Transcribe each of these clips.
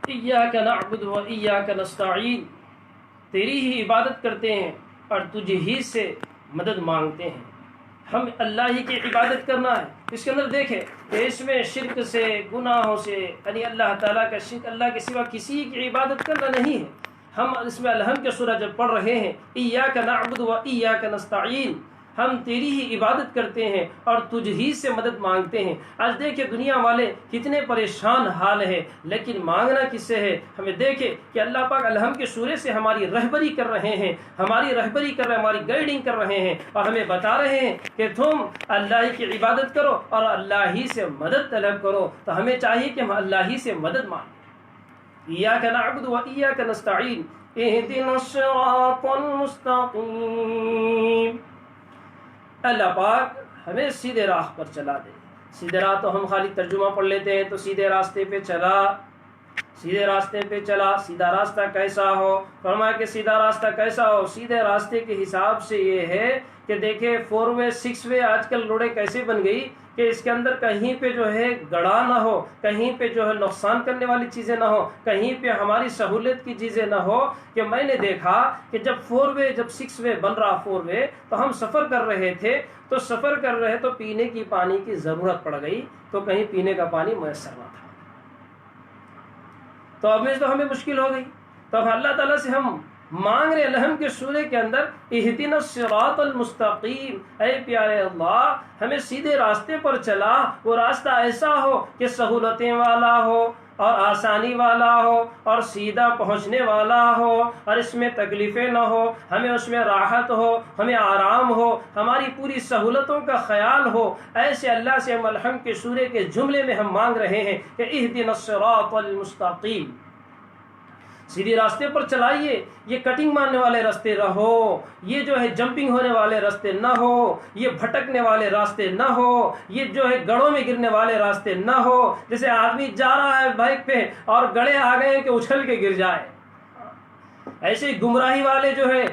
ایاک نعبد و ایاک نستعین، تیری ہی عبادت کرتے ہیں اور تجھ ہی سے مدد مانگتے ہیں. ہم اللہ ہی کی عبادت کرنا ہے. اس کے اندر دیکھیں کہ اس میں شرک سے، گناہوں سے، یعنی اللہ تعالیٰ کا شرک، اللہ کے سوا کسی کی عبادت کرنا نہیں ہے. ہم اس میں الحمد کے سورہ جب پڑھ رہے ہیں ایاک نعبد و ایاک نستعین، ہم تیری ہی عبادت کرتے ہیں اور تجھ ہی سے مدد مانگتے ہیں. آج دیکھیں دنیا والے کتنے پریشان حال ہے، لیکن مانگنا کس سے ہے؟ ہمیں دیکھیں کہ اللہ پاک الحمد کے سورے سے ہماری رہبری کر رہے ہیں، ہماری گائیڈنگ کر رہے ہیں، اور ہمیں بتا رہے ہیں کہ تم اللہ ہی کی عبادت کرو اور اللہ ہی سے مدد طلب کرو. تو ہمیں چاہیے کہ ہم اللہ ہی سے مدد مانگیں. ایاک نعبد و ایاک نستعین اہدنا الصراط المستقیم. اللہ پاک ہمیں سیدھے راہ پر چلا دے. سیدھے راہ تو ہم خالی ترجمہ پڑھ لیتے ہیں، تو سیدھے راستے پہ چلا، سیدھے راستے پہ چلا. سیدھا راستہ کیسا ہو؟ فرمایا کہ سیدھا راستہ کیسا ہو؟ سیدھے راستے کے حساب سے یہ ہے کہ دیکھیں 4 وے 6 وے آج کل روڈیں کیسے بن گئی کہ اس کے اندر کہیں پہ جو ہے گڑا نہ ہو، کہیں پہ جو ہے نقصان کرنے والی چیزیں نہ ہو، کہیں پہ ہماری سہولت کی چیزیں نہ ہو. کہ میں نے دیکھا کہ جب 4 وے جب 6 وے بن رہا 4 وے، تو ہم سفر کر رہے تھے، تو پینے کی پانی کی ضرورت پڑ گئی، تو کہیں پینے کا پانی میسر نہ تھا، تو اب میں تو ہمیں مشکل ہو گئی. تو اب اللہ تعالیٰ سے ہم مانگ رہے الحمد کے سورے کے اندر اہدنا الصراط المستقیم، اے پیارے اللہ ہمیں سیدھے راستے پر چلا. وہ راستہ ایسا ہو کہ سہولتیں والا ہو اور آسانی والا ہو اور سیدھا پہنچنے والا ہو، اور اس میں تکلیفیں نہ ہو، ہمیں اس میں راحت ہو، ہمیں آرام ہو، ہماری پوری سہولتوں کا خیال ہو. ایسے اللہ سے ہم الحمد کے سورے کے جملے میں ہم مانگ رہے ہیں کہ اہدنا الصراط المستقیم، سیدھے راستے پر چلائیے. یہ کٹنگ مارنے والے راستے نہ ہو، یہ جو ہے جمپنگ ہونے والے راستے نہ ہو، یہ بھٹکنے والے راستے نہ ہو، یہ جو ہے گڑوں میں گرنے والے راستے نہ ہو. جیسے آدمی جا رہا ہے بائک پہ اور گڑے آ گئے کہ اچھل کے گر جائے، ایسے ہی گمراہی والے جو ہے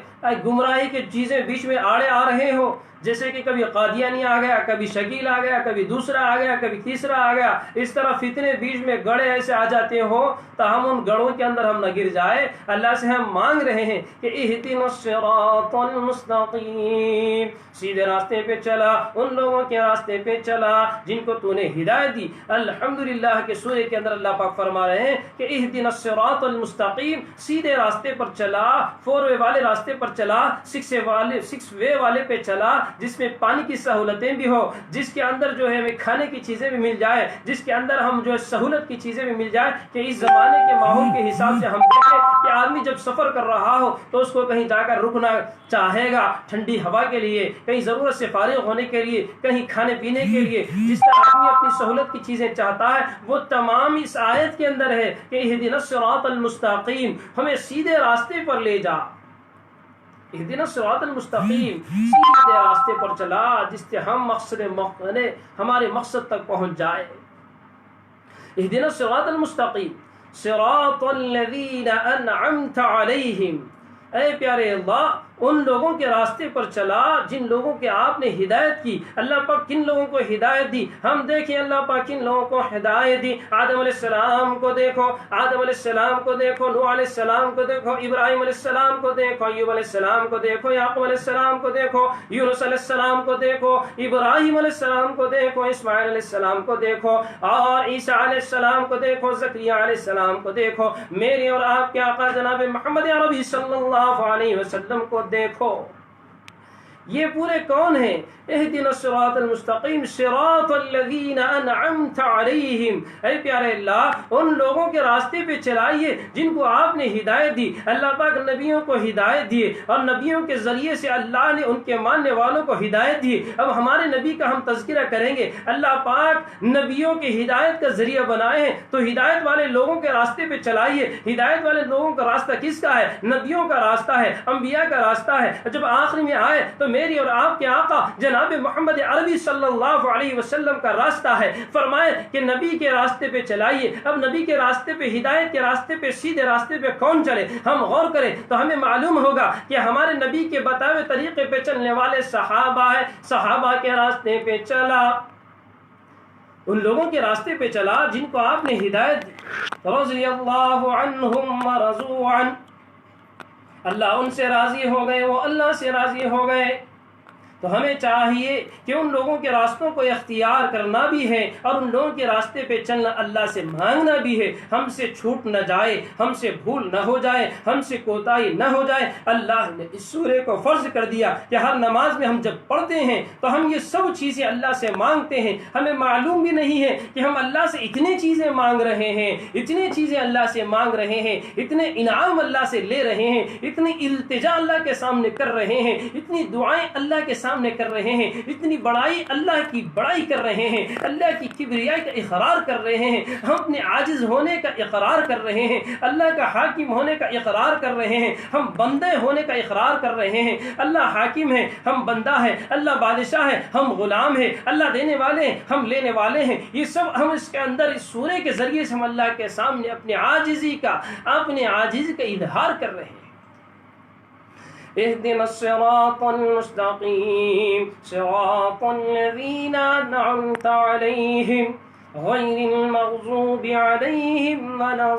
گمراہی کے چیزیں بیچ میں آڑے آ رہے ہو. جیسے کہ کبھی قادیانی آ گیا، کبھی شکیل آ گیا، کبھی دوسرا آ گیا، کبھی تیسرا آ گیا. اس طرح فتنے بیچ میں گڑے ایسے آ جاتے ہو تو ہم ان گڑوں کے اندر ہم نہ گر جائے. اللہ سے ہم مانگ رہے ہیں کہ اہدنا الصراط المستقیم، سیدھے راستے پہ چلا، ان لوگوں کے راستے پہ چلا جن کو تو نے ہدایت دی. الحمدللہ کے سورے کے اندر اللہ پاک فرما رہے ہیں کہ اہدنا الصراط المستقیم، سیدھے راستے پر چلا، 4 وے والے راستے پر چلا، 6 وے والے پہ چلا، جس میں پانی کی سہولتیں بھی ہو، جس کے اندر جو ہے ہمیں کھانے کی چیزیں بھی مل جائے، جس کے اندر ہم جو ہے سہولت کی چیزیں بھی مل جائے. کہ اس زمانے کے ماحول کے حساب سے ہم دیکھیں کہ آدمی جب سفر کر رہا ہو تو اس کو کہیں جا کر رکنا چاہے گا ٹھنڈی ہوا کے لیے، کہیں ضرورت سے فارغ ہونے کے لیے، کہیں کھانے پینے کے لیے. جس طرح آدمی اپنی سہولت کی چیزیں چاہتا ہے وہ تمام اس آیت کے اندر ہے کہ اہدنا الصراط المستقیم، ہمیں سیدھے راستے پر لے جا. اہدنا الصراط المستقیم، سیدھے راستے پر چلا جس سے ہم ہمارے مقصد تک پہنچ جائے. اہدنا الصراط المستقیم صراط الذین انعمت علیہم، اے پیارے اللہ ان لوگوں کے راستے پر چلا جن لوگوں کے آپ نے ہدایت کی. اللہ پاک کن لوگوں کو ہدایت دی؟ ہم دیکھیں اللہ پاک کن لوگوں کو ہدایت دی. آدم علیہ السلام کو دیکھو، آدم علیہ السلام کو دیکھو، نوح علیہ السلام کو دیکھو، ابراہیم علیہ السلام کو دیکھو، ایوب علیہ السلام کو دیکھو، یعقوب علیہ السلام کو دیکھو، یونس علیہ السلام کو دیکھو، ابراہیم علیہ السلام کو دیکھو، اسماعیل علیہ السلام کو دیکھو، اور عیسیٰ علیہ السلام کو دیکھو، زکریا علیہ السلام کو دیکھو. میرے اور آپ کے آقا جناب محمد عربی صلی اللہ علیہ وسلم کو دیکھو. یہ پورے کون ہیں؟ اہدنا الصراط المستقیم صراط الذین انعمت علیہم، اے پیارے اللہ ان لوگوں کے راستے پہ چلائیے جن کو آپ نے ہدایت دی. اللہ پاک نبیوں کو ہدایت دیے اور نبیوں کے ذریعے سے اللہ نے ان کے ماننے والوں کو ہدایت دی. اب ہمارے نبی کا ہم تذکرہ کریں گے. اللہ پاک نبیوں کی ہدایت کا ذریعہ بنائے ہیں، تو ہدایت والے لوگوں کے راستے پہ چلائیے. ہدایت والے لوگوں کا راستہ کس کا ہے؟ نبیوں کا راستہ ہے، انبیاء کا راستہ ہے. جب آخری میں آئے تو میری اور آپ کے آقا جناب محمد عربی صلی اللہ علیہ وسلم کا راستہ ہے. فرمائے کہ نبی کے راستے پہ چلائیے. اب نبی کے راستے پہ، ہدایت کے راستے پہ، سیدھے راستے پہ کون چلے؟ ہم غور کریں تو ہمیں معلوم ہوگا کہ ہمارے نبی کے بتائے ہوئے طریقے پہ چلنے والے صحابہ ہیں. صحابہ کے راستے پہ چلا. ان لوگوں کے راستے پہ چلا جن کو آپ نے ہدایت دی۔ رضی اللہ عنہم ورضوا عنہ، اللہ ان سے راضی ہو گئے، وہ اللہ سے راضی ہو گئے۔ تو ہمیں چاہیے کہ ان لوگوں کے راستوں کو اختیار کرنا بھی ہے اور ان لوگوں کے راستے پہ چلنا، اللہ سے مانگنا بھی ہے، ہم سے چھوٹ نہ جائے، ہم سے بھول نہ ہو جائے، ہم سے کوتاہی نہ ہو جائے۔ اللہ نے اس سورے کو فرض کر دیا کہ ہر نماز میں ہم جب پڑھتے ہیں تو ہم یہ سب چیزیں اللہ سے مانگتے ہیں۔ ہمیں معلوم بھی نہیں ہے کہ ہم اللہ سے اتنی چیزیں مانگ رہے ہیں، اتنی چیزیں اللہ سے مانگ رہے ہیں، اتنے انعام اللہ سے لے رہے ہیں، اتنی التجا اللہ کے سامنے کر رہے ہیں، اتنی دعائیں اللہ کے سامنے کر رہے ہیں، اتنی بڑائی اللہ کی بڑائی کر رہے ہیں، اللہ کی کبریائی کا اقرار کر رہے ہیں، ہم اپنے عاجز ہونے کا اقرار کر رہے ہیں، اللہ کا حاکم ہونے کا اقرار کر رہے ہیں، ہم بندے ہونے کا اقرار کر رہے ہیں۔ اللہ حاکم ہے، ہم بندہ ہے، اللہ بادشاہ ہے، ہم غلام ہیں، اللہ دینے والے ہیں، ہم لینے والے ہیں۔ یہ سب ہم اس کے اندر اس سورے کے ذریعے سے ہم اللہ کے سامنے اپنے عاجزی کا اظہار کر رہے ہیں۔ اهدنا الصراط المستقيم صراط الذين أنعمت عليهم غير المغضوب عليهم ولا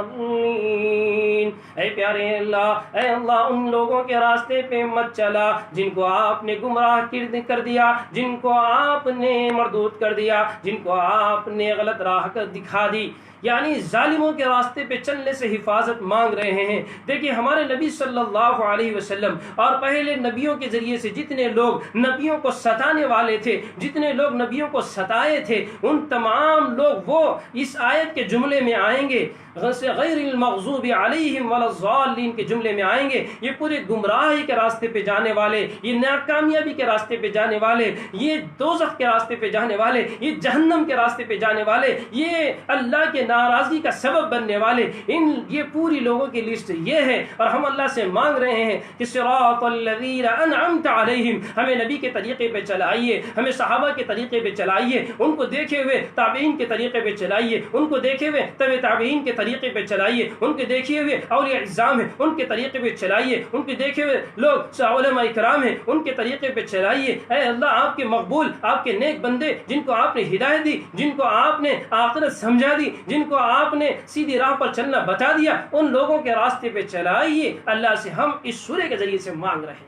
الضالين۔ اے پیارے اللہ، اے اللہ ان لوگوں کے راستے پہ مت چلا جن کو آپ نے گمراہ کر دیا، جن کو آپ نے مردود کر دیا، جن کو آپ نے غلط راہ کر دکھا دی، یعنی ظالموں کے راستے پہ چلنے سے حفاظت مانگ رہے ہیں۔ دیکھیں ہمارے نبی صلی اللہ علیہ وسلم اور پہلے نبیوں کے ذریعے سے جتنے لوگ نبیوں کو ستانے والے تھے، جتنے لوگ نبیوں کو ستائے تھے، ان تمام لوگ وہ اس آیت کے جملے میں آئیں گے، غیر المغضوب علیہم ولا الضالین کے جملے میں آئیں گے۔ یہ پورے گمراہی کے راستے پہ جانے والے، یہ ناکامیابی کے راستے پہ جانے والے، یہ دوزخ کے راستے پہ جانے والے، یہ جہنم کے راستے پہ جانے والے، یہ اللہ کے ناراضگی کا سبب بننے والے، یہ پوری لوگوں کی لسٹ یہ ہے۔ اور ہم اللہ سے مانگ رہے ہیں کہ صراط الذین انعمت علیہم، ہمیں نبی کے طریقے پہ چلائیے، ہمیں صحابہ کے طریقے پہ چلائیے، ان کو دیکھے ہوئے تابعین کے طریقے پہ چلائیے، ان کو دیکھے ہوئے تبع تابعین کے طریقے پہ چلائیے، ان کے دیکھے ہوئے اولیاء اعظام ہیں ان کے طریقے پہ چلائیے، ان کے دیکھے ہوئے لوگ علماء کرام ہیں ان کے طریقے پہ چلائیے۔ اے اللہ آپ کے مقبول، آپ کے نیک بندے جن کو آپ نے ہدایت دی، جن کو آپ نے آخرت سمجھا دی، جن کو آپ نے سیدھی راہ پر چلنا بتا دیا، ان لوگوں کے راستے پہ چلائیے۔ اللہ سے ہم اس سورے کے ذریعے سے مانگ رہے ہیں۔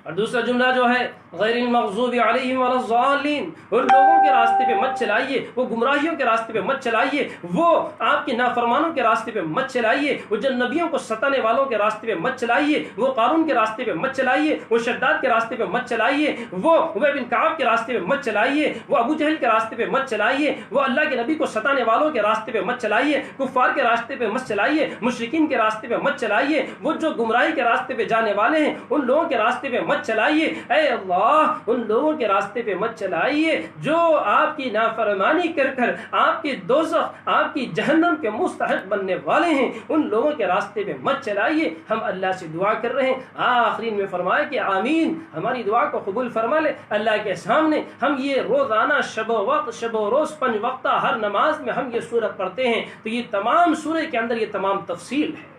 اور دوسرا جملہ جو ہے غیر المغضوب علیہم ولا الضالین، ان لوگوں کے راستے پہ مت چلائیے، وہ گمراہیوں کے راستے پہ مت چلائیے، وہ آپ کے نافرمانوں کے راستے پہ مت چلائیے، وہ جن نبیوں کو ستانے والوں کے راستے پہ مت چلائیے، وہ قارون کے راستے پہ مت چلائیے، وہ شداد کے راستے پہ مت چلائیے، وہ ابی بن کعب کے راستے پہ مت چلائیے، وہ ابو جہل کے راستے پہ مت چلائیے، وہ اللہ کے نبی کو ستانے والوں کے راستے پہ مت چلائیے، کفار کے راستے پہ مت چلائیے، مشرکین کے راستے پہ مت چلائیے، وہ جو گمراہی کے راستے پہ جانے والے ہیں ان لوگوں کے راستے پہ مت چلائیے۔ اے اللہ ان لوگوں کے راستے پہ مت چلائیے جو آپ کی نافرمانی کر کر آپ کی دوزخ، آپ کی جہنم کے مستحق بننے والے ہیں، ان لوگوں کے راستے پہ مت چلائیے۔ ہم اللہ سے دعا کر رہے ہیں، آخرین میں فرمائے کہ آمین، ہماری دعا کو قبول فرما لے۔ اللہ کے سامنے ہم یہ روزانہ شب و روز 5 وقتہ ہر نماز میں ہم یہ سورت پڑھتے ہیں، تو یہ تمام سورے کے اندر یہ تمام تفصیل ہے۔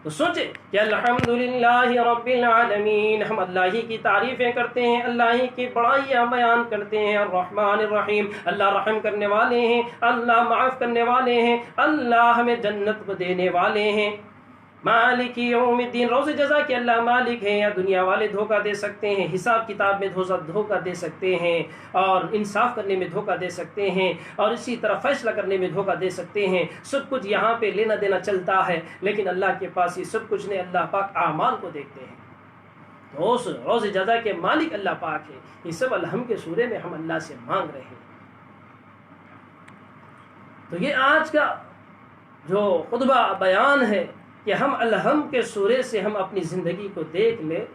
تو سوچے کہ الحمدللہ رب العالمین، ہم اللہ ہی کی تعریفیں کرتے ہیں، اللہ ہی کی بڑائیاں بیان کرتے ہیں۔ الرحمن الرحیم، اللہ رحم کرنے والے ہیں، اللہ معاف کرنے والے ہیں، اللہ ہمیں جنت دینے والے ہیں۔ مالک یوم الدین، روز جزا کے اللہ مالک ہے، یا دنیا والے دھوکہ دے سکتے ہیں، حساب کتاب میں دھوکہ دے سکتے ہیں، اور انصاف کرنے میں دھوکہ دے سکتے ہیں، اور اسی طرح فیصلہ کرنے میں دھوکہ دے سکتے ہیں۔ سب کچھ یہاں پہ لینا دینا چلتا ہے، لیکن اللہ کے پاس یہ سب کچھ نہیں، اللہ پاک اعمال کو دیکھتے ہیں۔ تو اس روز جزا کے مالک اللہ پاک ہے۔ یہ سب الحمد کے سورے میں ہم اللہ سے مانگ رہے ہیں۔ تو یہ آج کا جو خطبہ بیان ہے کہ ہم الحمد کے سورے سے ہم اپنی زندگی کو دیکھ لیں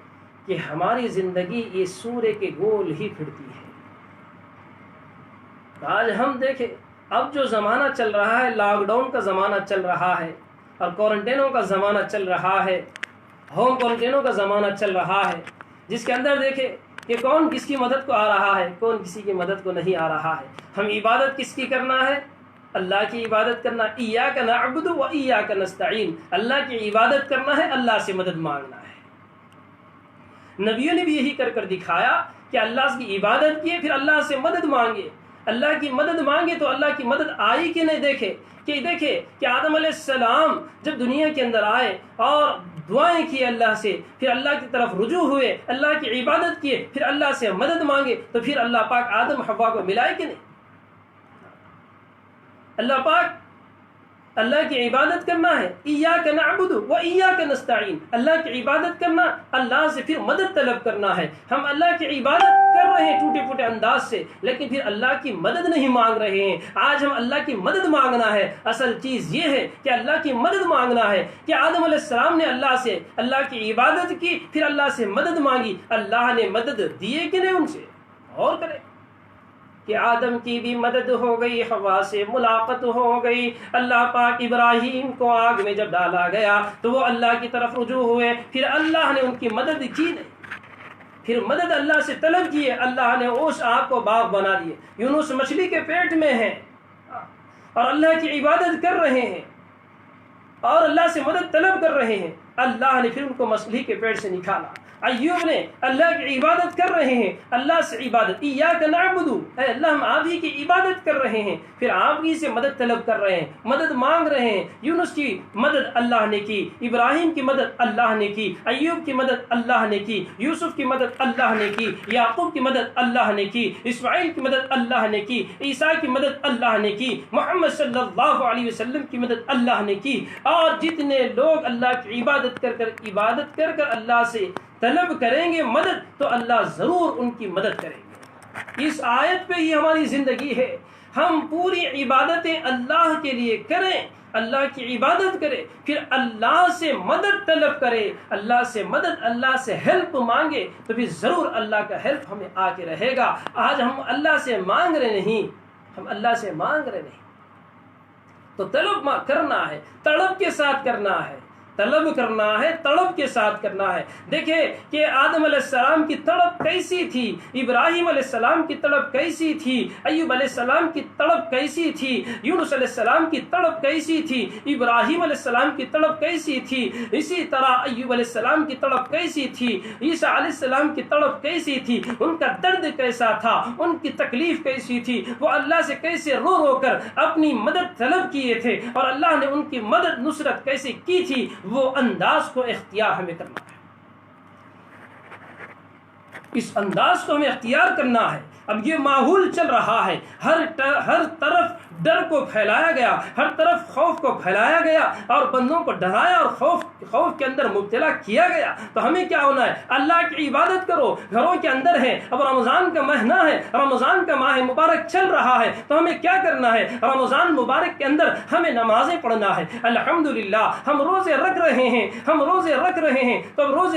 کہ ہماری زندگی یہ سورے کے گول ہی پھرتی ہے۔ آج ہم دیکھیں اب جو زمانہ چل رہا ہے، لاک ڈاؤن کا زمانہ چل رہا ہے، اور کوارنٹینوں کا زمانہ چل رہا ہے، ہوم کوارنٹینوں کا زمانہ چل رہا ہے، جس کے اندر دیکھیں کہ کون کس کی مدد کو آ رہا ہے، کون کسی کی مدد کو نہیں آ رہا ہے۔ ہم عبادت کس کی کرنا ہے؟ اللہ کی عبادت کرنا، ایاک نعبد و ایاک نستعین، اللہ کی عبادت کرنا ہے، اللہ سے مدد مانگنا ہے۔ نبیوں نے بھی یہی کر کر دکھایا کہ اللہ کی عبادت کیے، پھر اللہ سے مدد مانگے، اللہ کی مدد مانگے تو اللہ کی مدد آئی کہ نہیں دیکھے کہ آدم علیہ السلام جب دنیا کے اندر آئے اور دعائیں کی اللہ سے، پھر اللہ کی طرف رجوع ہوئے، اللہ کی عبادت کیے، پھر اللہ سے مدد مانگے، تو پھر اللہ پاک آدم حوا کو ملائے کہ نہیں؟ اللہ پاک اللہ کی عبادت کرنا ہے، ایاک نعبد و ایاک نستعین، اللہ کی عبادت کرنا، اللہ سے پھر مدد طلب کرنا ہے۔ ہم اللہ کی عبادت کر رہے ہیں ٹوٹے پھوٹے انداز سے، لیکن پھر اللہ کی مدد نہیں مانگ رہے ہیں۔ آج ہم اللہ کی مدد مانگنا ہے۔ اصل چیز یہ ہے کہ اللہ کی مدد مانگنا ہے کہ آدم علیہ السلام نے اللہ کی عبادت کی، پھر اللہ سے مدد مانگی، اللہ نے مدد دیے کہ نہیں ان سے؟ اور کرے کہ آدم کی بھی مدد ہو گئی، حوا سے ملاقات ہو گئی۔ اللہ پاک ابراہیم کو آگ میں جب ڈالا گیا تو وہ اللہ کی طرف رجوع ہوئے، پھر اللہ نے ان کی مدد کی نہیں، پھر مدد اللہ سے طلب کیے، اللہ نے اس آگ کو باغ بنا دیے۔ یونس مچھلی کے پیٹ میں ہیں اور اللہ کی عبادت کر رہے ہیں اور اللہ سے مدد طلب کر رہے ہیں، اللہ نے پھر ان کو مچھلی کے پیٹ سے نکالا۔ ایوب نے اللہ کی عبادت کر رہے ہیں، اللہ سے عبادت، ایاک نعبد، اے اللہ ہم آپ ہی کی عبادت کر رہے ہیں، پھر آپ ہی سے مدد طلب کر رہے ہیں، مدد مانگ رہے ہیں۔ یونس کی مدد اللہ نے کی، ابراہیم کی مدد اللہ نے کی، ایوب کی مدد اللہ نے کی، یوسف کی مدد اللہ نے کی، یعقوب کی مدد اللہ نے کی، اسماعیل کی مدد اللہ نے کی، عیسیٰ کی مدد اللہ نے کی، محمد صلی اللہ علیہ وسلم کی مدد اللہ نے کی۔ اور جتنے لوگ اللہ کی عبادت کر اللہ سے طلب کریں گے مدد، تو اللہ ضرور ان کی مدد کریں گے۔ اس آیت پہ ہی ہماری زندگی ہے۔ ہم پوری عبادتیں اللہ کے لیے کریں، اللہ کی عبادت کرے، پھر اللہ سے مدد طلب کرے، اللہ سے مدد، اللہ سے ہیلپ مانگے، تو پھر ضرور اللہ کا ہیلپ ہمیں آ کے رہے گا۔ آج ہم اللہ سے مانگ رہے نہیں، تو طلب کرنا ہے، طلب کے ساتھ کرنا ہے، طلب کے ساتھ کرنا ہے۔ دیکھیں کہ آدم علیہ السلام کی طلب کیسی تھی، ابراہیم علیہ السلام کی طلب کیسی تھی، ایوب علیہ السلام کی طلب کیسی تھی، یونس علیہ السلام کی طلب کیسی تھی، ابراہیم علیہ السلام کی طلب کیسی تھی، اسی طرح ایوب علیہ السلام کی طلب کیسی تھی، عیسیٰ علیہ السلام کی طلب کیسی تھی، ان کا درد کیسا تھا، ان کی تکلیف کیسی تھی، وہ اللہ سے کیسے رو رو کر اپنی مدد طلب کیے تھے، اور اللہ نے ان کی مدد نصرت کیسے کی تھی، وہ انداز کو اختیار ہمیں کرنا ہے۔ اس انداز کو ہمیں اختیار کرنا ہے۔ اب یہ ماحول چل رہا ہے، ہر طرف ڈر کو پھیلایا گیا، ہر طرف خوف کو پھیلایا گیا، اور بندوں کو ڈرایا اور خوف کے اندر مبتلا کیا گیا۔ تو ہمیں کیا ہونا ہے؟ اللہ کی عبادت کرو، گھروں کے اندر ہے، اب رمضان کا مہینہ ہے، رمضان کا ماہ مبارک چل رہا ہے، تو ہمیں کیا کرنا ہے؟ رمضان مبارک کے اندر ہمیں نمازیں پڑھنا ہے۔ الحمدللہ ہم روزے رکھ رہے ہیں، تو اب روزے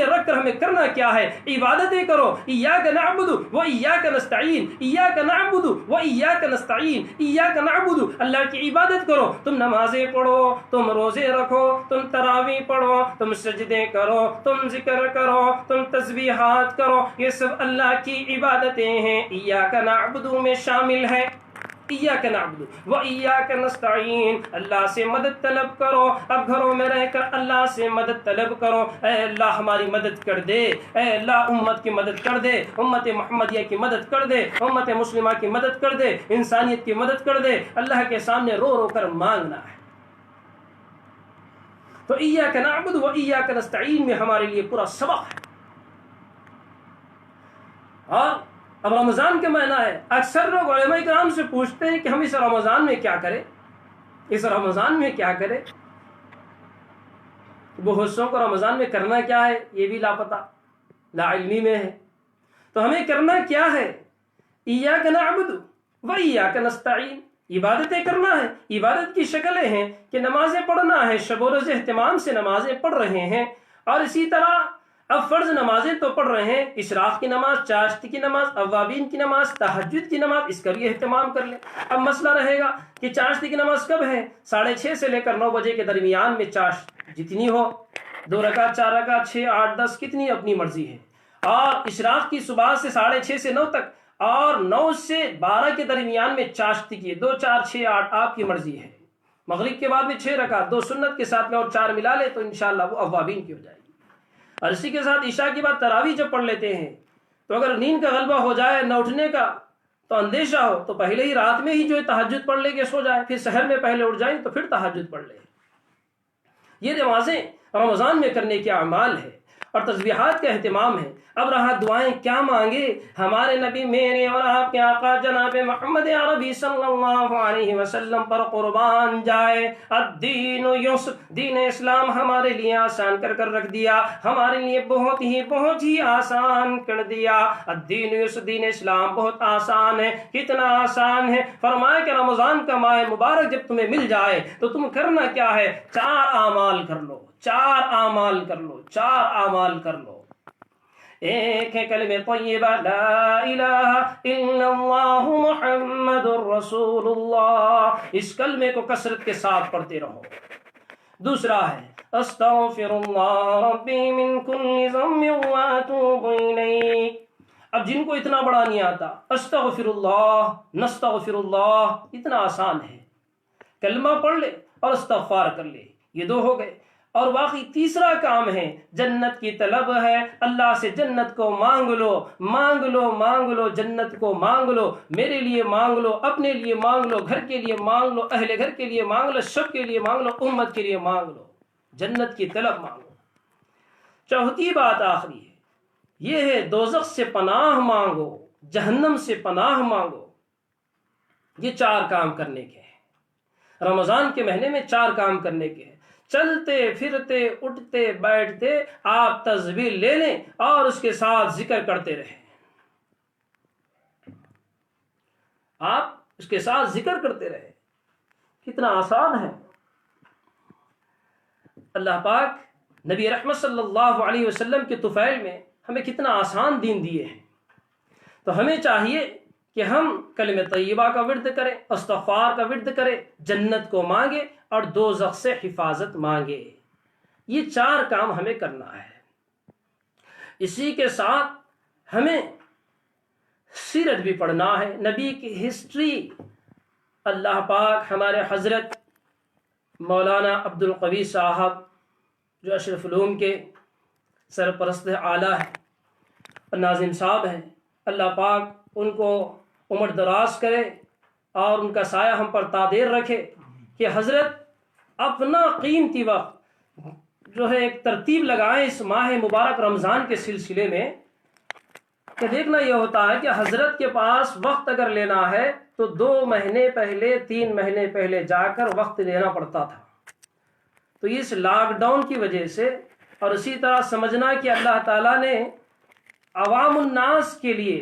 رکھ کر ہمیں کرنا کیا ہے؟ عبادتیں کرو، ایاک نعبد و ایاک نستعین، ایاک نعبد و ایاک نستعین، ایاک نعبد، اللہ کی عبادت کرو، تم نمازیں پڑھو، تم روزے رکھو، تم تراویح پڑھو، تم سجدے کرو، تم ذکر کرو، تم تسبیحات کرو، یہ سب اللہ کی عبادتیں ہیں، ایاک نعبد میں شامل ہے۔ ایاک نعبد و ایاک نستعین، اللہ سے مدد طلب کرو۔ اب گھروں میں رہ کر اللہ سے مدد طلب کرو، اے اللہ ہماری مدد کر دے، اے اللہ امت کی مدد کر دے، امت محمدیہ کی مدد کر دے، امت مسلمہ کی مدد کر دے، انسانیت کی مدد کر دے۔ اللہ کے سامنے رو رو کر مانگنا ہے۔ تو ایاک نعبد و ایاک نستعین میں ہمارے لیے پورا سبق ہے۔ اور اب رمضان کا مہینہ ہے، اکثر لوگ علماء کرام سے پوچھتے ہیں کہ ہم اس رمضان میں کیا کریں، بہت سو کو رمضان میں کرنا کیا ہے یہ بھی لاپتہ، لا علمی میں ہے۔ تو ہمیں کرنا کیا ہے؟ ایاک نعبد و ایاک نستعین، عبادتیں کرنا ہے۔ عبادت کی شکلیں ہیں کہ نمازیں پڑھنا ہے، شب و روز اہتمام سے نمازیں پڑھ رہے ہیں، اور اسی طرح اب فرض نمازیں تو پڑھ رہے ہیں، اشراق کی نماز، چاشت کی نماز، اوابین کی نماز، تہجد کی نماز، اس کا بھی اہتمام کر لیں۔ اب مسئلہ رہے گا کہ چاشت کی نماز کب ہے؟ 6:30 سے لے کر 9 بجے کے درمیان میں چاشت جتنی ہو، 2 رکعت، 4 رکعت، 6، 8، 10 کتنی اپنی مرضی ہے۔ اور اشراق کی صبح سے 6:30 سے 9 تک، اور 9 سے 12 کے درمیان میں چاشت کی 2، 4، 6، 8 آپ کی مرضی ہے۔ مغرب کے بعد میں 6 رکعت، 2 سنت کے ساتھ میں اور 4 ملا لے تو انشاءاللہ وہ اوابین کی ہو جائے گی۔ اور اسی کے ساتھ عشاء کے بعد تراویح جب پڑھ لیتے ہیں تو اگر نیند کا غلبہ ہو جائے نہ اٹھنے کا تو اندیشہ ہو تو پہلے ہی رات میں ہی جو ہے تہجد پڑھ لے کے سو جائے، پھر سحر میں پہلے اٹھ جائیں تو پھر تہجد پڑھ لے۔ یہ نمازیں رمضان میں کرنے کے اعمال ہے اور تسبیحات کا اہتمام ہے۔ اب رہا دعائیں کیا مانگے، ہمارے نبی میرے اور آپ کے آقا جناب محمد عربی صلی اللہ علیہ وسلم پر قربان جائے، الدین یسر، دین اسلام ہمارے لیے آسان کر رکھ دیا، ہمارے لیے بہت ہی آسان کر دیا۔ الدین یسر، دین اسلام بہت آسان ہے۔ کتنا آسان ہے؟ فرمایا کہ رمضان کا ماہ مبارک جب تمہیں مل جائے تو تم کرنا کیا ہے، 4 اعمال کر لو، 4 اعمال کر لو، 4 اعمال کر لو۔ ایک ہے کلمہ طیبہ لا الہ الا اللہ محمد الرسول اللہ، اس کلمے کو کثرت کے ساتھ پڑھتے رہو۔ دوسرا ہے استغفر اللہ ربی من کل ذنب واتوب الیہ۔ اب جن کو اتنا بڑا نہیں آتا، استغفر اللہ، نستغفر اللہ، اتنا آسان ہے، کلمہ پڑھ لے اور استغفار کر لے، یہ 2 ہو گئے۔ اور باقی تیسرا کام ہے جنت کی طلب ہے، اللہ سے جنت کو مانگ لو، مانگ لو، مانگ لو، جنت کو مانگ لو، میرے لیے مانگ لو، اپنے لیے مانگ لو، گھر کے لیے مانگ لو، اہل گھر کے لیے مانگ لو، سب کے لیے مانگ لو، امت کے لیے مانگ لو، جنت کی طلب مانگو۔ چوتھی بات آخری ہے، یہ ہے دوزخ سے پناہ مانگو، جہنم سے پناہ مانگو۔ یہ 4 کام کرنے کے ہیں، رمضان کے مہینے میں 4 کام کرنے کے ہیں۔ چلتے پھرتے اٹھتے بیٹھتے آپ تسبیح لے لیں اور اس کے ساتھ ذکر کرتے رہیں، آپ اس کے ساتھ ذکر کرتے رہیں۔ کتنا آسان ہے۔ اللہ پاک نبی رحمت صلی اللہ علیہ وسلم کے طفیل میں ہمیں کتنا آسان دین دیے ہیں، تو ہمیں چاہیے کہ ہم کلمہ طیبہ کا ورد کریں، استغفار کا ورد کریں، جنت کو مانگے اور دوزخ سے حفاظت مانگے۔ یہ 4 کام ہمیں کرنا ہے۔ اسی کے ساتھ ہمیں سیرت بھی پڑھنا ہے، نبی کی ہسٹری۔ اللہ پاک ہمارے حضرت مولانا عبد القوی صاحب جو اشرف علوم کے سرپرست اعلیٰ ہیں اور ناظم صاحب ہیں، اللہ پاک ان کو عمر دراز کرے اور ان کا سایہ ہم پر تادیر رکھے کہ حضرت اپنا قیمتی وقت جو ہے ایک ترتیب لگائیں اس ماہ مبارک رمضان کے سلسلے میں، کہ دیکھنا یہ ہوتا ہے کہ حضرت کے پاس وقت اگر لینا ہے تو 2 مہینے پہلے 3 مہینے پہلے جا کر وقت لینا پڑتا تھا۔ تو اس لاک ڈاؤن کی وجہ سے، اور اسی طرح سمجھنا کہ اللہ تعالیٰ نے عوام الناس کے لیے،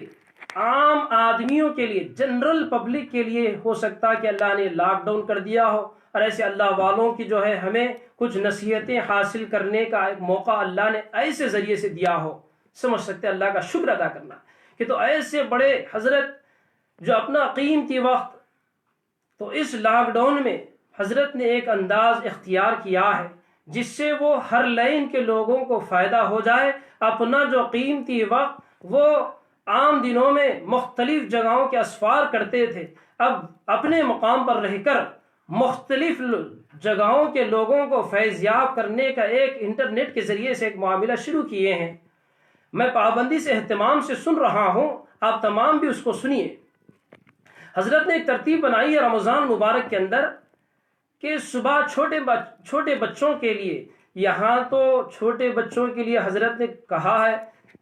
عام آدمیوں کے لیے، جنرل پبلک کے لیے ہو سکتا کہ اللہ نے لاک ڈاؤن کر دیا ہو، اور ایسے اللہ والوں کی جو ہے ہمیں کچھ نصیحتیں حاصل کرنے کا ایک موقع اللہ نے ایسے ذریعے سے دیا ہو، سمجھ سکتے اللہ کا شکر ادا کرنا کہ تو ایسے بڑے حضرت جو اپنا قیمتی وقت، تو اس لاک ڈاؤن میں حضرت نے ایک انداز اختیار کیا ہے جس سے وہ ہر لائن کے لوگوں کو فائدہ ہو جائے۔ اپنا جو قیمتی وقت وہ عام دنوں میں مختلف جگہوں کے اسفار کرتے تھے، اب اپنے مقام پر رہ کر مختلف جگہوں کے لوگوں کو فیضیاب کرنے کا ایک انٹرنیٹ کے ذریعے سے ایک معاملہ شروع کیے ہیں۔ میں پابندی سے اہتمام سے سن رہا ہوں، آپ تمام بھی اس کو سنیے۔ حضرت نے ایک ترتیب بنائی ہے رمضان مبارک کے اندر کہ صبح چھوٹے بچوں کے لیے، یہاں تو چھوٹے بچوں کے لیے حضرت نے کہا ہے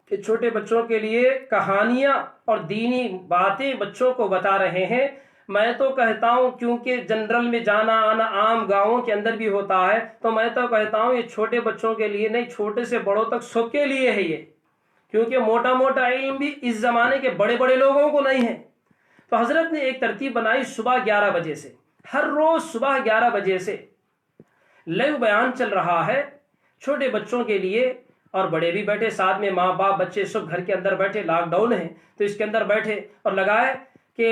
کہ چھوٹے بچوں کے لیے کہانیاں اور دینی باتیں بچوں کو بتا رہے ہیں۔ میں تو کہتا ہوں کیونکہ جنرل میں جانا آنا عام گاؤں کے اندر بھی ہوتا ہے، تو میں تو کہتا ہوں یہ چھوٹے بچوں کے لیے نہیں، چھوٹے سے بڑوں تک سب کے لیے ہے یہ، کیونکہ موٹا موٹا علم بھی اس زمانے کے بڑے بڑے لوگوں کو نہیں ہے۔ تو حضرت نے ایک ترتیب بنائی، صبح 11 بجے سے، ہر روز صبح 11 بجے سے لائیو بیان چل رہا ہے چھوٹے بچوں کے لیے، اور بڑے بھی بیٹھے ساتھ میں، ماں باپ بچے سب گھر کے اندر بیٹھے، لاک ڈاؤن ہے تو اس کے اندر بیٹھے اور لگائے کہ،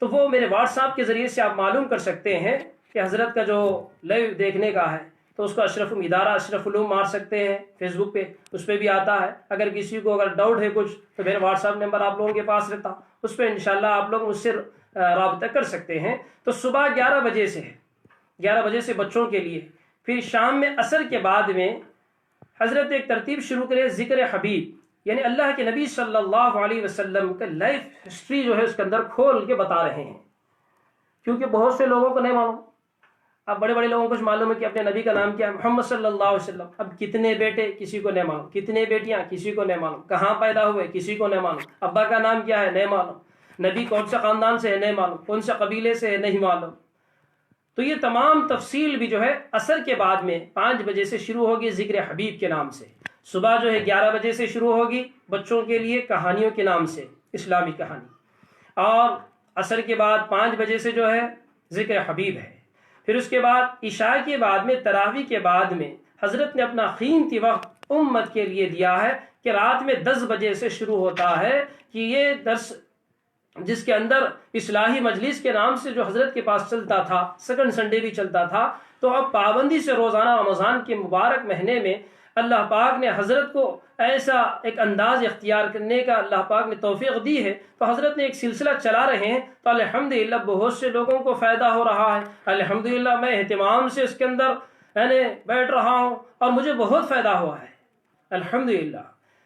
تو وہ میرے واٹس ایپ کے ذریعے سے آپ معلوم کر سکتے ہیں کہ حضرت کا جو لائیو دیکھنے کا ہے تو اس کو اشرف ادارہ اشرف علوم مار سکتے ہیں فیس بک پہ، اس پہ بھی آتا ہے۔ اگر کسی کو اگر ڈاؤٹ ہے کچھ تو میرا واٹس ایپ نمبر آپ لوگوں کے پاس رہتا، اس پہ انشاءاللہ آپ لوگ مجھ سے رابطہ کر سکتے ہیں۔ تو صبح 11 بجے سے ہے، 11 بجے سے بچوں کے لیے، پھر شام میں عصر کے بعد میں حضرت ایک ترتیب شروع کرے ذکر حبیب، یعنی اللہ کے نبی صلی اللہ علیہ وسلم کا لائف ہسٹری جو ہے اس کے اندر کھول کے بتا رہے ہیں، کیونکہ بہت سے لوگوں کو نہیں معلوم. اب بڑے بڑے لوگوں کو معلوم ہے کہ اپنے نبی کا نام کیا ہے، محمد صلی اللہ علیہ وسلم. اب کتنے بیٹے کسی کو نہیں معلوم، کتنے بیٹیاں کسی کو نہیں معلوم، کہاں پیدا ہوئے کسی کو نہیں معلوم، ابا کا نام کیا ہے نہیں معلوم، نبی کون سے خاندان سے ہے نہیں معلوم، کون سے قبیلے سے ہے نہیں معلوم. تو یہ تمام تفصیل بھی جو ہے عصر کے بعد میں 5 بجے سے شروع ہوگی ذکر حبیب کے نام سے. صبح جو ہے 11 بجے سے شروع ہوگی بچوں کے لیے کہانیوں کے نام سے، اسلامی کہانی. اور عصر کے بعد 5 بجے سے جو ہے ذکر حبیب ہے. پھر اس کے بعد عشاء کے بعد میں تراویح کے بعد میں حضرت نے اپنا قیمتی وقت امت کے لیے دیا ہے کہ رات میں 10 بجے سے شروع ہوتا ہے کہ یہ درس جس کے اندر اصلاحی مجلس کے نام سے جو حضرت کے پاس چلتا تھا، سیکنڈ سنڈے بھی چلتا تھا، تو اب پابندی سے روزانہ رمضان کے مبارک مہینے میں اللہ پاک نے حضرت کو ایسا ایک انداز اختیار کرنے کا اللہ پاک نے توفیق دی ہے، تو حضرت نے ایک سلسلہ چلا رہے ہیں. تو الحمدللہ بہت سے لوگوں کو فائدہ ہو رہا ہے. الحمدللہ میں اہتمام سے اس کے اندر بیٹھ رہا ہوں اور مجھے بہت فائدہ ہوا ہے. الحمدللہ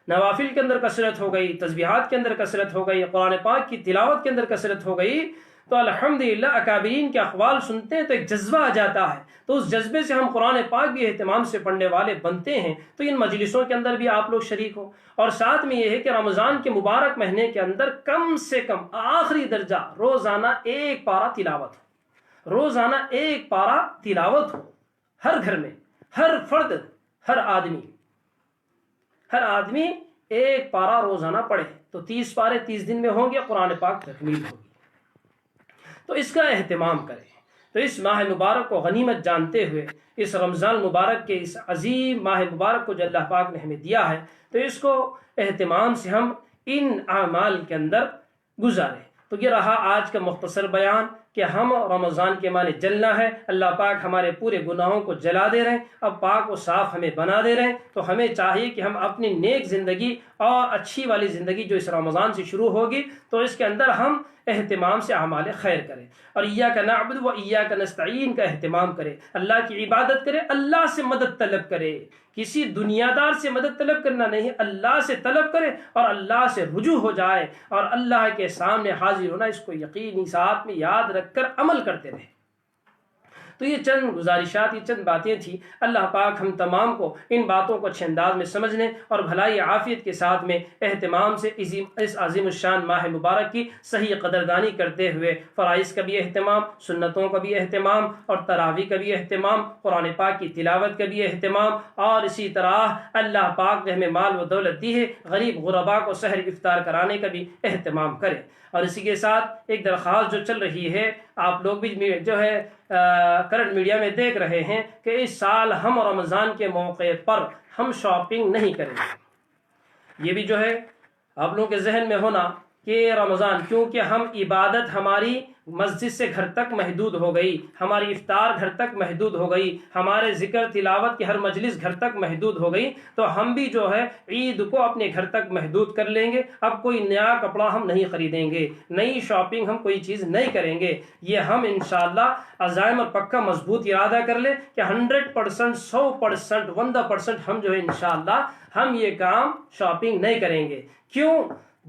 نوافل کے اندر کثرت ہو گئی، تسبیحات کے اندر کثرت ہو گئی، قرآن پاک کی تلاوت کے اندر کثرت ہو گئی. تو الحمدللہ اکابرین کے اقوال سنتے ہیں تو ایک جذبہ آ جاتا ہے، تو اس جذبے سے ہم قرآن پاک بھی اہتمام سے پڑھنے والے بنتے ہیں. تو ان مجلسوں کے اندر بھی آپ لوگ شریک ہوں. اور ساتھ میں یہ ہے کہ رمضان کے مبارک مہینے کے اندر کم سے کم آخری درجہ روزانہ 1 پارہ تلاوت ہو، روزانہ 1 پارہ تلاوت ہو ہر گھر میں، ہر فرد، ہر آدمی 1 پارہ روزانہ پڑھے. تو 30 پارے 30 دن میں ہوں گے، قرآن پاک تکمیل ہوگی. تو اس کا اہتمام کریں. تو اس ماہ مبارک کو غنیمت جانتے ہوئے، اس رمضان مبارک کے اس عظیم ماہ مبارک کو جو اللہ پاک نے ہمیں دیا ہے، تو اس کو اہتمام سے ہم ان اعمال کے اندر گزاریں. تو یہ رہا آج کا مختصر بیان کہ ہم رمضان کے معنی جلنا ہے. اللہ پاک ہمارے پورے گناہوں کو جلا دے رہے ہیں، اب پاک و صاف ہمیں بنا دے رہے ہیں. تو ہمیں چاہیے کہ ہم اپنی نیک زندگی اور اچھی والی زندگی جو اس رمضان سے شروع ہوگی، تو اس کے اندر ہم اہتمام سے اعمال خیر کریں. اور ایاک نعبد و ایاک نستعین کا اہتمام کرے، اللہ کی عبادت کرے، اللہ سے مدد طلب کرے. کسی دنیا دار سے مدد طلب کرنا نہیں، اللہ سے طلب کرے اور اللہ سے رجوع ہو جائے اور اللہ کے سامنے حاضر ہونا، اس کو یقینی ساتھ میں یاد رکھ کر عمل کرتے رہے. تو یہ چند گزارشات، یہ چند باتیں تھیں. اللہ پاک ہم تمام کو ان باتوں کو اچھے انداز میں سمجھنے اور بھلائی عافیت کے ساتھ میں اہتمام سے اس عظیم الشان ماہ مبارک کی صحیح قدردانی کرتے ہوئے فرائض کا بھی اہتمام، سنتوں کا بھی اہتمام اور تراویح کا بھی اہتمام، قرآن پاک کی تلاوت کا بھی اہتمام، اور اسی طرح اللہ پاک نے ہمیں مال و دولت دی ہے، غریب غربا کو سحر افطار کرانے کا بھی اہتمام کرے. اور اسی کے ساتھ ایک درخواست جو چل رہی ہے، آپ لوگ بھی جو ہے کرنٹ میڈیا میں دیکھ رہے ہیں کہ اس سال ہم رمضان کے موقع پر ہم شاپنگ نہیں کریں گے. یہ بھی جو ہے آپ لوگوں کے ذہن میں ہونا کہ رمضان، کیونکہ ہم عبادت ہماری مسجد سے گھر تک محدود ہو گئی، ہماری افطار گھر تک محدود ہو گئی، ہمارے ذکر تلاوت کی ہر مجلس گھر تک محدود ہو گئی، تو ہم بھی جو ہے عید کو اپنے گھر تک محدود کر لیں گے. اب کوئی نیا کپڑا ہم نہیں خریدیں گے، نئی شاپنگ ہم کوئی چیز نہیں کریں گے. یہ ہم انشاءاللہ عزائم اور پکا مضبوط ارادہ کر لیں کہ 100%، 100%، 100% ہم جو ہے انشاءاللہ ہم یہ کام شاپنگ نہیں کریں گے. کیوں؟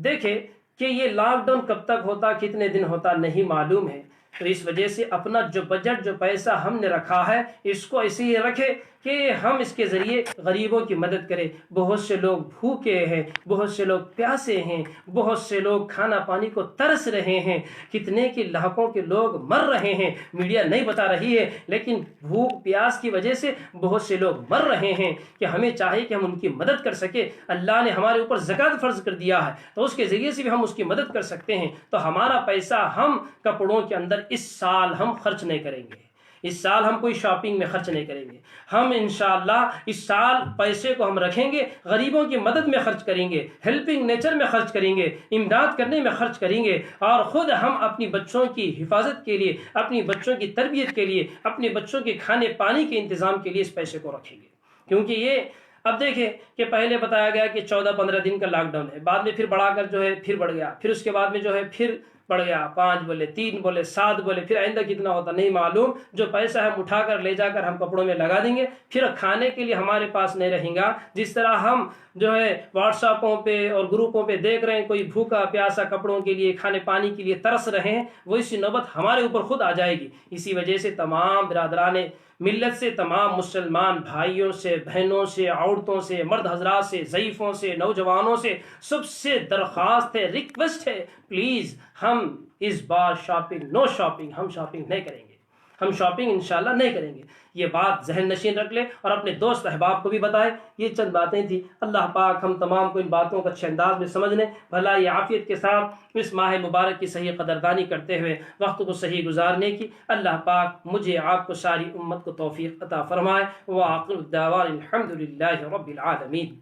دیکھیں کہ یہ لاک ڈاؤن کب تک ہوتا، کتنے دن ہوتا نہیں معلوم ہے. تو اس وجہ سے اپنا جو بجٹ، جو پیسہ ہم نے رکھا ہے، اس کو ایسے ہی رکھے کہ ہم اس کے ذریعے غریبوں کی مدد کریں. بہت سے لوگ بھوکے ہیں، بہت سے لوگ پیاسے ہیں، بہت سے لوگ کھانا پانی کو ترس رہے ہیں، کتنے کے لاکھوں کے لوگ مر رہے ہیں. میڈیا نہیں بتا رہی ہے، لیکن بھوک پیاس کی وجہ سے بہت سے لوگ مر رہے ہیں کہ ہمیں چاہیے کہ ہم ان کی مدد کر سکیں. اللہ نے ہمارے اوپر زکوٰۃ فرض کر دیا ہے، تو اس کے ذریعے سے بھی ہم اس کی مدد کر سکتے ہیں. تو ہمارا پیسہ ہم کپڑوں کے اندر اس سال ہم خرچ نہیں کریں گے، اس سال ہم کوئی شاپنگ میں خرچ نہیں کریں گے. ہم انشاءاللہ اس سال پیسے کو ہم رکھیں گے، غریبوں کی مدد میں خرچ کریں گے، ہیلپنگ نیچر میں خرچ کریں گے، امداد کرنے میں خرچ کریں گے، اور خود ہم اپنی بچوں کی حفاظت کے لیے، اپنی بچوں کی تربیت کے لیے، اپنے بچوں کے کھانے پانی کے انتظام کے لیے اس پیسے کو رکھیں گے. کیونکہ یہ اب دیکھیں کہ پہلے بتایا گیا کہ 14-15 دن کا لاک ڈاؤن ہے، بعد میں پھر بڑھا کر جو ہے پھر بڑھ گیا، پھر اس کے بعد میں جو ہے پھر پڑ گیا 5 بولے 3 بولے 7 بولے، پھر آئندہ کتنا ہوتا نہیں معلوم. جو پیسہ ہم اٹھا کر لے جا کر ہم کپڑوں میں لگا دیں گے، پھر کھانے کے لیے ہمارے پاس نہیں رہیں گا. جس طرح ہم جو ہے واٹس ایپوں پہ اور گروپوں پہ دیکھ رہے ہیں کوئی بھوکا پیاسا کپڑوں کے لیے کھانے پانی کے لیے ترس رہے ہیں، ویسی نوبت ہمارے اوپر خود آ جائے گی. اسی وجہ سے تمام برادران ملت سے، تمام مسلمان بھائیوں سے، بہنوں سے، عورتوں سے، مرد حضرات سے، ضعیفوں سے، نوجوانوں سے سب سے درخواست ہے، ریکویسٹ ہے، پلیز ہم اس بار نو شاپنگ، ہم شاپنگ نہیں کریں گے، ہم شاپنگ انشاءاللہ نہیں کریں گے. یہ بات ذہن نشین رکھ لے اور اپنے دوست احباب کو بھی بتائے. یہ چند باتیں تھیں. اللہ پاک ہم تمام کو ان باتوں کو اچھے انداز میں سمجھنے، بھلائی عافیت کے ساتھ اس ماہ مبارک کی صحیح قدردانی کرتے ہوئے وقت کو صحیح گزارنے کی اللہ پاک مجھے آپ کو ساری امت کو توفیق عطا فرمائے. وآخر الدعوان الحمد للہ رب العالمین.